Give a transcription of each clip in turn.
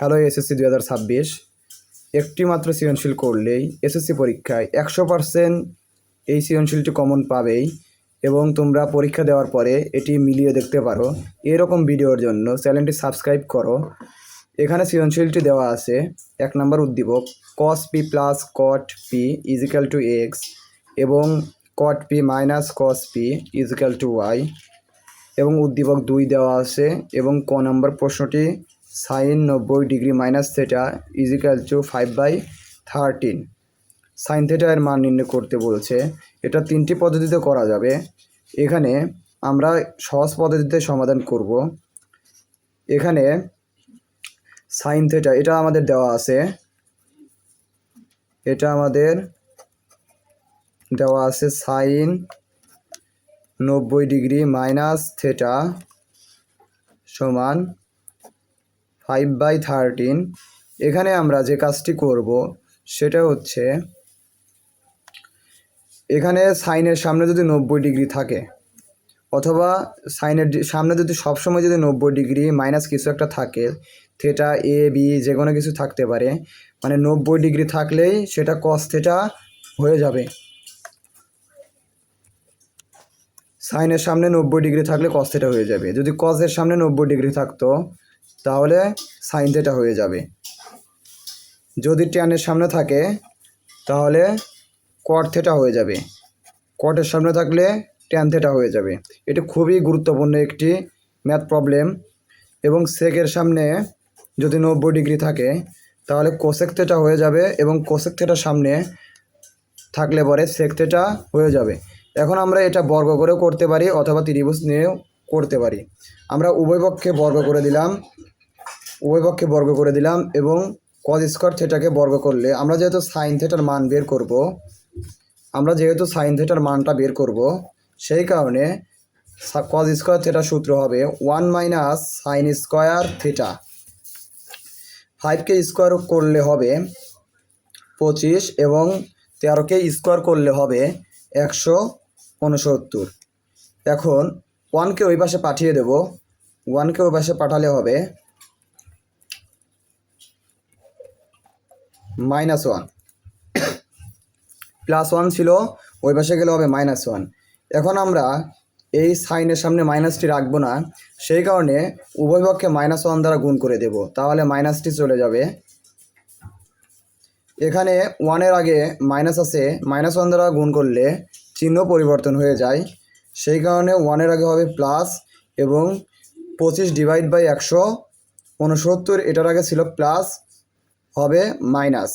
Hello SSC 2026 একটি মাত্র সৃজনশীল করলেই এসএসসি পরীক্ষায় 100% এই সৃজনশীলটি কমন পাবেই এবং তোমরা পরীক্ষা দেওয়ার পরে এটি মিলিয়ে দেখতে পারো। এরকম ভিডিওর জন্য চ্যানেলটি সাবস্ক্রাইব করো। এখানে সৃজনশীলটি দেওয়া আছে। 1 নম্বর উদ্দীপক cos p plus cot p equal to x এবং cot p minus cos p equal to y এবং উদ্দীপক 2 দেওয়া আছে এবং ক নম্বর প্রশ্নটি sin 90 degree minus theta equal to 5/13 sine theta এর মান নির্ণয় করতে বলছে। এটা 3টি পদ্ধতিতে করা যাবে। এখানে আমরা সহজ পদ্ধতিতে সমাধান করব। এখানে সাইন থেটা এটা আমাদের দেওয়া আছে, সাইন 90 ডিগ্রি মাইনাস থেটা সমান 5/13। এখানে আমরা যে কাজটি করব সেটা হচ্ছে, এখানে সাইনের সামনে যদি 90 ডিগ্রি থাকে অথবা সাইনের সামনে যদি সবসময় যদি 90 ডিগ্রি মাইনাস কিছু একটা থাকে, থেটা এ বি যে কোনো কিছু থাকতে পারে, মানে 90 ডিগ্রি থাকলেই সেটা কস থেটা হয়ে যাবে। সাইনের সামনে 90 ডিগ্রি থাকলে কস থেটা হয়ে যাবে। যদি কসের সামনে 90 ডিগ্রি থাকতো তাহলে সাইন থেটা হয়ে যাবে। যদি ট্যানের সামনে থাকে তাহলে কট থেটা হয়ে যাবে। কটের সামনে থাকলে ট্যান থেটা হয়ে যাবে। এটি খুবই গুরুত্বপূর্ণ একটি ম্যাথ প্রবলেম। এবং সেকের সামনে যদি 90 ডিগ্রি থাকে তাহলে কোসেক থেটা হয়ে যাবে এবং কোসেক থেটার সামনে থাকলে পরে সেক থেটা হয়ে যাবে। এখন আমরা এটা বর্গ করে করতে পারি অথবা ত্রিভুজ নিয়েও করতে পারি। আমরা উভয় পক্ষে বর্গ করে দিলাম এবং কজ স্কোয়ার থেটাকে বর্গ করলে আমরা যেহেতু সাইন থেটার মানটা বের করব, সেই কারণে কজ স্কোয়ার থেটার সূত্র হবে 1 মাইনাস সাইন স্কোয়ার থেটা। 5কে স্কোয়ার করলে হবে 25 এবং 13কে স্কোয়ার করলে হবে 169। এখন 1কে ওই পাশে পাঠিয়ে দেব। 1কে ওই পাশে পাঠালে হবে -1, +1 ছিল, ওই পাশে গেলে হবে -1। এখন আমরা এই সাইনের সামনে মাইনাসটি রাখবো না, সেই কারণে উভয় পক্ষে -1 দ্বারা গুণ করে দেব, তাহলে মাইনাসটি চলে যাবে। এখানে 1-এর আগে মাইনাস আছে, -1 দ্বারা গুণ করলে চিহ্ন পরিবর্তন হয়ে যায়, সেই কারণে 1-এর আগে হবে প্লাস এবং 25/169, এটার আগে ছিল প্লাস, হবে মাইনাস।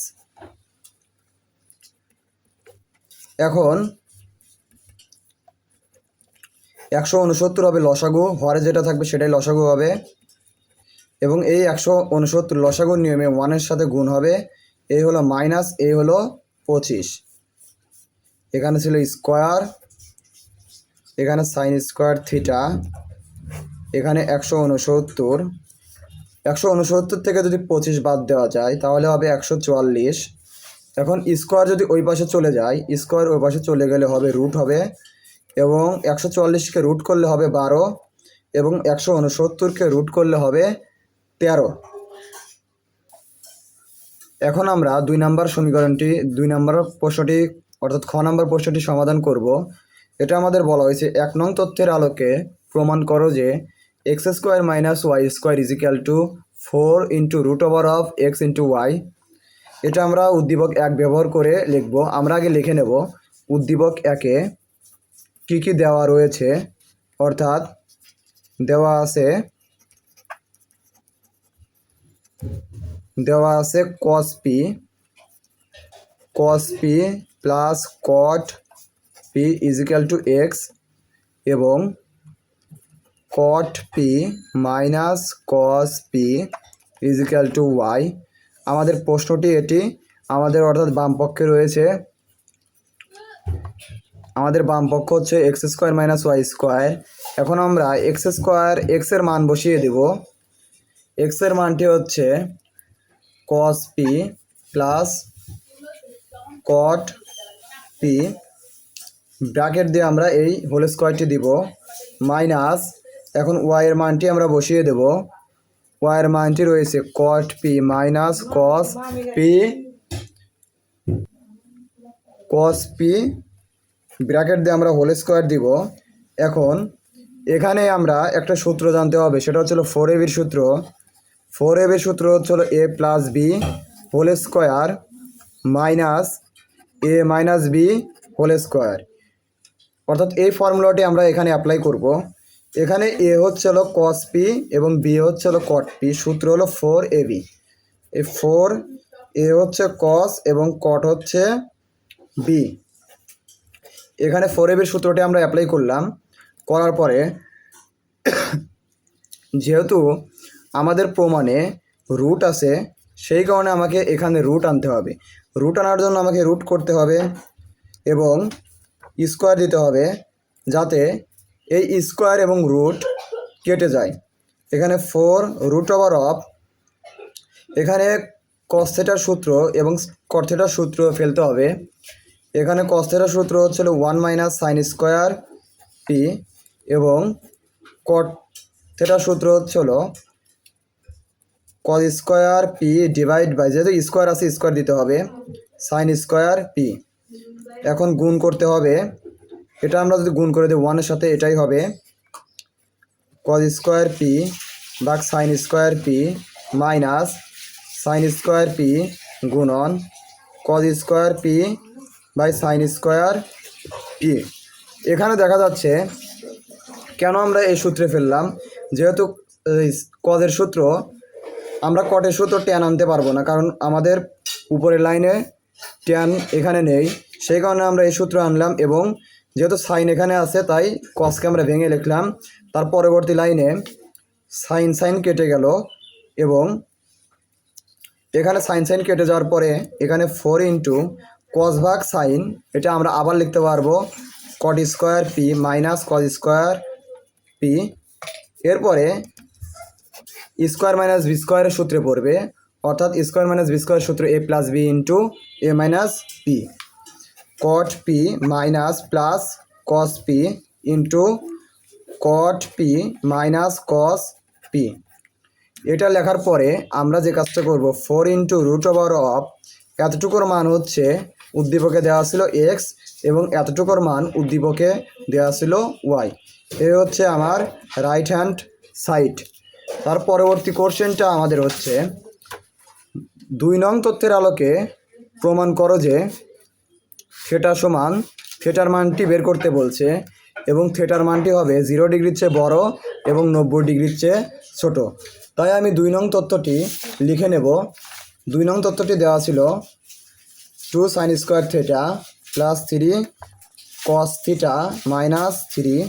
এখন 169 হবে লসাগু, হরে যেটা থাকবে সেটাই লসাগু হবে এবং এই 169 লসাগুর নিয়মে 1-এর সাথে গুণ হবে। এই হলো মাইনাস, এই হলো 25। এখানে ছিল স্কোয়ার, এখানে সাইন স্কোয়ার থিটা, এখানে 169 থেকে যদি 25 বাদ দেওয়া যায় তাহলে হবে 144। এখন স্কোয়ার যদি ওই পাশে চলে যায়, স্কোয়ার ওই পাশে চলে গেলে হবে রুট হবে এবং 144কে রুট করলে হবে 12 এবং 169কে রুট করলে হবে 13। এখন আমরা 2 নম্বর প্রশ্নটি অর্থাৎ খ নম্বর প্রশ্নটি সমাধান করব। এটা আমাদের বলা হয়েছে 1 নং তথ্যের আলোকে প্রমাণ করো যে x² - y² = 4 × √x × y। এটা আমরা উদ্দীপক 1 ব্যবহার করে লিখব। আমরা আগে লিখে নেব উদ্দীপক 1-এ কী কী দেওয়া রয়েছে। অর্থাৎ দেওয়া আছে cos p plus cot p = x এবং cot p minus cos p = y। আমাদের প্রশ্নটি এটি আমাদের অর্থাৎ বাম পক্ষে রয়েছে। আমাদের বাম পক্ষ হচ্ছে x² - y²। এখন আমরা x এর মান বসিয়ে দেব। x এর মানটি হচ্ছে cos p plus cot p, bracket দিয়ে আমরা এই হোল স্কোয়ারটি দিব, মাইনাস এখন y এর মানটি আমরা বসিয়ে দেব ওয়াইয়ের মানটি রয়েছে কট pi minus cos P bracket দিয়ে আমরা হোল স্কোয়ার দিব। এখন এখানে আমরা একটা সূত্র জানতে হবে, সেটা হচ্ছিল 4ab সূত্র। 4ab সূত্র হচ্ছিল a plus B whole square minus a minus B whole square. অর্থাৎ এই ফর্মুলাটি আমরা এখানে অ্যাপ্লাই করব। এখানে এ হচ্ছে হলো কস পি এবং বি হচ্ছে হলো কট পি। সূত্র হলো 4ab। এই 4 এ হচ্ছে কস এবং কট হচ্ছে বি। এখানে 4ab সূত্রটি আমরা অ্যাপ্লাই করলাম। করার পরে যেহেতু আমাদের প্রমাণে রুট আছে, সেই কারণে আমাকে এখানে রুট আনতে হবে। রুট আনার জন্য আমাকে রুট করতে হবে এবং স্কোয়ার দিতে হবে, যাতে এই স্কোয়ার এবং রুট কেটে যায়। এখানে 4 রুট ওভার অফ, এখানে কস থিটার সূত্র এবং কট থিটার সূত্র ফেলতে হবে। এখানে কস থিটার সূত্র হচ্ছিল 1 মাইনাস সাইন স্কোয়ার পি এবং কট থিটার সূত্র হচ্ছিল cos square P divide by, যেহেতু স্কোয়ার আছে স্কোয়ার দিতে হবে, সাইন স্কোয়ার পি। এখন গুণ করতে হবে। এটা আমরা যদি গুণ করে দিই 1-এর সাথে, এটাই হবে কস স্কোয়ার পি ভাগ sine square pi minus sine square pi গুণন cos square pi by sine square pi. এখানে দেখা যাচ্ছে কেন আমরা এই সূত্রে ফেললাম, যেহেতু কজের সূত্র, আমরা কটের সূত্র ট্যান আনতে পারবো না, কারণ আমাদের উপরের লাইনে ট্যান এখানে নেই, সেই কারণে আমরা এই সূত্র আনলাম। এবং যেহেতু সাইন এখানে আছে, তাই কসকে আমরা ভেঙে লিখলাম। তার পরবর্তী লাইনে সাইন কেটে গেল এবং এখানে সাইন কেটে যাওয়ার পরে এখানে 4 ইন্টু কস ভাগ সাইন, এটা আমরা আবার লিখতে পারবো cot square pi minus cos square pi. এরপরে স্কোয়ার মাইনাস বি স্কোয়ারের সূত্রে পড়বে, অর্থাৎ স্কোয়ার মাইনাস বি স্কোয়ারের সূত্র A plus B into A minus pi. Cot pi minus plus cos pi into cot pi minus cos pi. এটা লেখার পরে আমরা যে কাজটা করব, 4 ইন্টু রুট ওভার অফ, এতটুকুর মান হচ্ছে উদ্দীপকে দেওয়া ছিল এক্স এবং এতটুকুর মান উদ্দীপকে দেওয়া ছিল ওয়াই। এই হচ্ছে আমার রাইট হ্যান্ড সাইড। তার পরবর্তী কোশ্চেনটা আমাদের হচ্ছে 2 নং তথ্যের আলোকে প্রমাণ করো যে থিটা সমান, থিটার মানটি বের করতে বলছে এবং থিটার মানটি হবে 0 ডিগ্রির চেয়ে বড় এবং 90 ডিগ্রির চেয়ে ছোট। তাই আমি 2 নং তথ্যটি লিখে নেব। 2 নং তথ্যটি দেওয়া ছিল 2 sine square theta plus 3 cos theta minus 3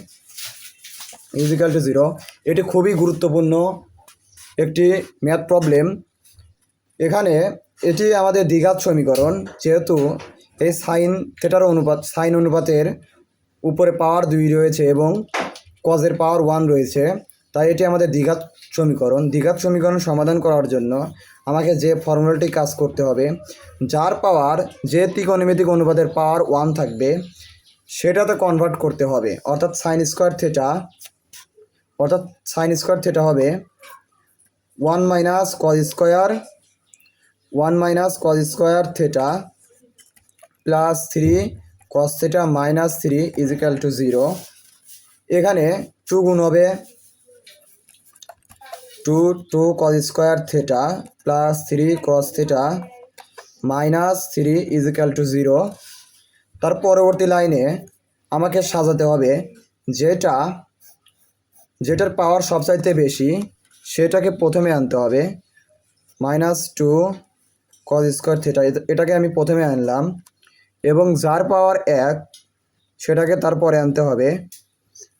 equal to 0। এটি খুবই গুরুত্বপূর্ণ একটি ম্যাথ প্রবলেম। এখানে এটি আমাদের দ্বিঘাত সমীকরণ, যেহেতু এই সাইন অনুপাতের উপরে পাওয়ার 2 রয়েছে এবং কজের পাওয়ার 1 রয়েছে, তাই এটি আমাদের দ্বিঘাত সমীকরণ। দ্বিঘাত সমীকরণ সমাধান করার জন্য আমাকে যে ফর্মুলাটি কাজ করতে হবে, যার পাওয়ার, যে ত্রিকোণমিতিক অনুপাতের পাওয়ার 1 থাকবে সেটাতে কনভার্ট করতে হবে। অর্থাৎ সাইন স্কোয়ার থিটা হবে 1 minus cos square theta plus 3 cos theta minus 3 equal to 0। এখানে 2 গুণ হবে 2 cos square theta plus 3 cos theta minus 3 equal to 0। তার পরবর্তী লাইনে আমাকে সাজাতে হবে যেটার পাওয়ার সবচাইতে বেশি সেটাকে প্রথমে আনতে হবে। -2 কজ স্কোয়ার থিটা, এটাকে আমি প্রথমে আনলাম এবং যার পাওয়ার 1 সেটাকে তারপরে আনতে হবে।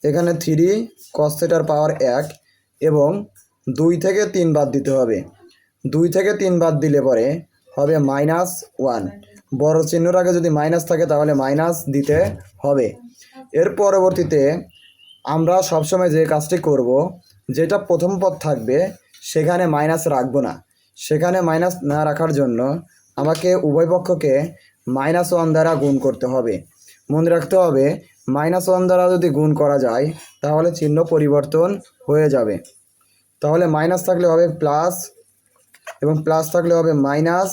এখানে 3 কস থিটার পাওয়ার 1 এবং 2 থেকে 3 বাদ দিতে হবে। 2 থেকে 3 বাদ দিলে পরে হবে -1। বড় চিহ্নর আগে যদি মাইনাস থাকে তাহলে মাইনাস দিতে হবে। এর পরবর্তীতে আমরা সবসময় যে কাজটি করব, যেটা প্রথম পদ থাকবে সেখানে মাইনাস রাখবো না। সেখানে মাইনাস না রাখার জন্য আমাকে উভয় পক্ষকে -1 দ্বারা গুণ করতে হবে। মনে রাখতে হবে -1 দ্বারা যদি গুণ করা যায় তাহলে চিহ্ন পরিবর্তন হয়ে যাবে। তাহলে মাইনাস থাকলে হবে প্লাস, এবং প্লাস থাকলে হবে মাইনাস,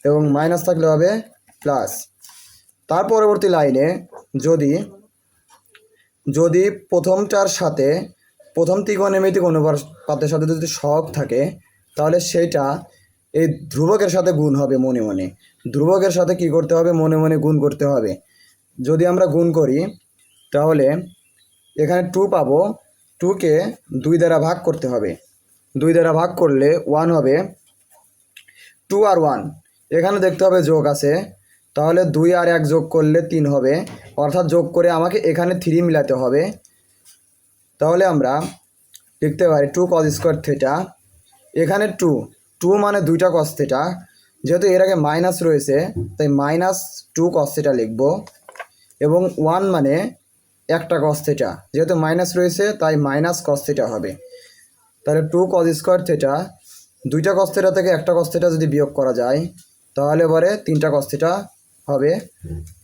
এবং মাইনাস থাকলে হবে প্লাস। তার পরবর্তী লাইনে যদি যদি প্রথমটার সাথে প্রথম ত্রিকোণমিতিক অনুপাতের সাথে যদি সহগ থাকে, তাহলে সেইটা এই ধ্রুবকের সাথে গুণ হবে মনে মনে। ধ্রুবকের সাথে কি করতে হবে? মনে মনে গুণ করতে হবে। যদি আমরা গুণ করি তাহলে এখানে 2 পাবো, 2কে 2 দ্বারা ভাগ করতে হবে। 2 দ্বারা ভাগ করলে 1 হবে। 2 আর 1 এখানে দেখতে হবে যোগ আছে, তাহলে 2 আর 1 যোগ করলে 3 হবে, অর্থাৎ যোগ করে আমাকে এখানে 3 মিলাতে হবে। তাহলে আমরা লিখতে পারি 2 cos স্কোয়ার থিটা। এখানে 2 মানে 2টা cos থিটা, যেহেতু এর আগে মাইনাস রয়েছে তাই -2 cos থিটা লিখব, এবং 1 মানে একটা cos থিটা, যেহেতু মাইনাস রয়েছে তাই -cos থিটা হবে। তাহলে 2 cos স্কোয়ার থিটা, 2টা cos থিটা থেকে একটা cos থিটা যদি বিয়োগ করা যায় তাহলে পরে 3টা cos থিটা হবে,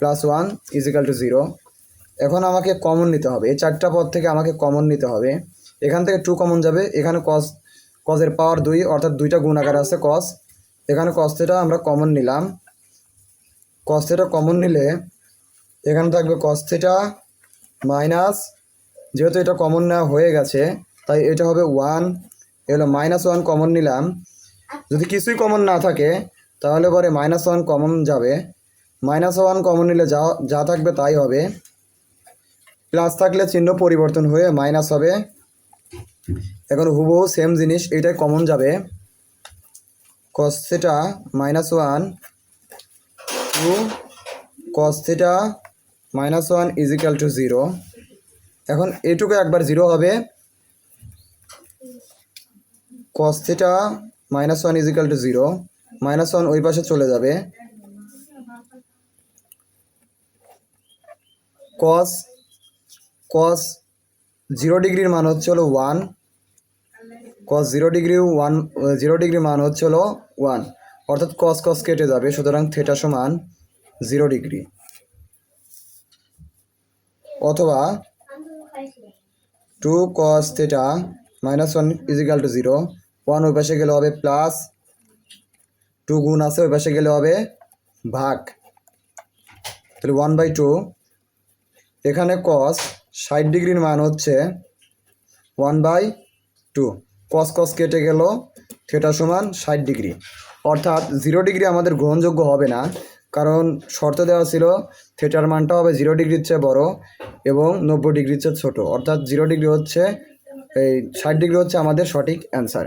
+1 = 0। এখন আমাকে কমন নিতে হবে, এই 4টা পদ থেকে আমাকে কমন নিতে হবে। এখান থেকে 2 কমন যাবে, এখানে cos-এর পাওয়ার 2, অর্থাৎ 2টা গুণ আকারে আছে cos। এখানে cos থিটা আমরা কমন নিলাম। cos থিটা কমন নিলে এখানে থাকবে cos থিটা মাইনাস, যেহেতু এটা কমন নেওয়া হয়ে গেছে তাই এটা হবে 1, এলো -1 কমন নিলাম। যদি কিছুই কমন না থাকে তাহলে পরে -1 কমন যাবে, -1 কমন নিলে যা থাকবে তাই হবে। প্লাস থাকলে চিহ্ন পরিবর্তন হয়ে মাইনাস হবে। এখন হুবহু সেম জিনিস, এইটাই কমন যাবে। cos theta -1 2 cos theta -1 = 0। এখন এইটুকু একবার 0 হবে। cos থিটা -1 = 0, -1 ওই পাশে চলে যাবে। cos 0 ডিগ্রির মান হচ্ছে হলো 1, cos 0 ডিগ্রি মান হচ্ছে হলো 1, অর্থাৎ cos কেটে যাবে, সুতরাং থিটা সমান 0 ডিগ্রি। অথবা 2 cos থিটা -1 = 0, 1 ওই পাশে গেলে হবে প্লাস, 2 গুণ আছে ওই পাশে গেলে হবে ভাগ, তাহলে 1/2। এখানে cos 60 ডিগ্রির মান হচ্ছে 1/2, cos কেটে গেল, থিটা সমান 60 ডিগ্রি। অর্থাৎ 0 ডিগ্রি আমাদের গ্রহণযোগ্য হবে না, কারণ শর্ত দেওয়া ছিল থিটার মানটা হবে 0 ডিগ্রির চেয়ে বড় এবং 90 ডিগ্রির চেয়ে ছোটো, অর্থাৎ 0 ডিগ্রি হচ্ছে 60 ডিগ্রি হচ্ছে আমাদের সঠিক অ্যান্সার।